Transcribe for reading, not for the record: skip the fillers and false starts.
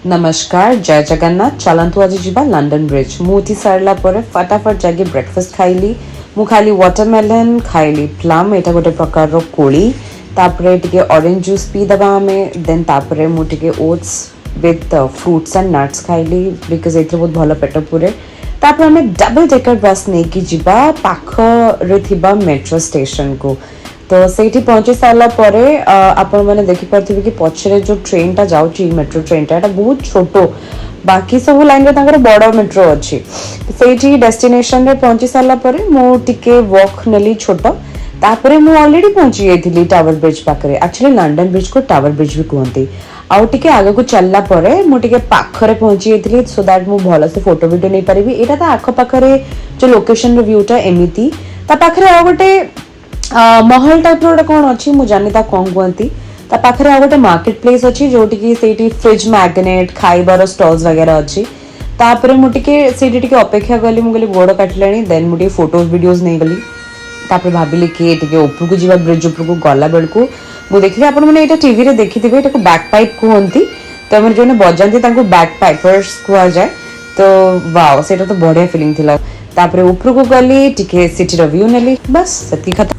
नमस्कार जय जगन्नाथ चलतु आज जीवा लंडन ब्रिज मुठी सारला पर फटाफट जाके ब्रेकफास्ट खाइली मु खाली वाटरमेलन खाइली प्लम एटा गोटे प्रकार रो कोली तापरे टिके ऑरेंज जूस पी दबा हमें देन तापरे मु टिके oats with fruits and nuts खाइली बिकॉज एथे बहुत भलो पेट पुरे तापर हमें डबल डेकर बस नहीं कि जीवा पाख रे थिबा मेट्रो स्टेशन को तो सेठी पहुंची सारा पर आपण मैंने देखि पार्थिबे कि पछरे जो ट्रेन टा जाउची मेट्रो ट्रेन टा बहुत छोटो बाकी सब लाइन रे तांकर बड़ मेट्रो अछि सेठी डेस्टिनेशन रे पहुंची सारा पर मो टिके वॉक नली छोटो तापरे मु ऑलरेडी पहुंची गईथि टावर ब्रिज पाखरे एक्चुअली लंडन ब्रिज को टावर ब्रिज भी कहते आउ टिके आगे को चलला परे मु टिके पाखरे पहुंची गईथि सो दैट मु भलो से फोटो वीडियो नै परिबी एटा ता आखो पाखरे जो लोकेशन रो व्यू टा एमिति ता पाखरे आ गोटे महल टाइप रो कौन अच्छी मु जानी ता कौन कहती ता पाखरे आ गोटे मार्केट प्लेस अच्छी जोटी की सेठी फ्रिज मैग्नेट खाइबार स्टॉल्स वगैरह अच्छी तापरे मु टिके सेठी टिके अपेक्षा कली मु गली गोड़ काटलानी देन मु टिके फोटोज वीडियोस नै गली तापरे भाबिली कि टिके ऊपर को जीवा ब्रिज ऊपर को गला बेल को मु देखली आपण माने एटा टीवी रे देखिथिबे एटा को बैक पाइप कहंती तो हमर जोने बजांती तांको बैक पाइपर्स कुआ जाय तो वाओ सेटा तो बढ़िया फीलिंग थिला तापरे ऊपर को गली टिके सिटी रो व्यू नेली बस सेती खत्म।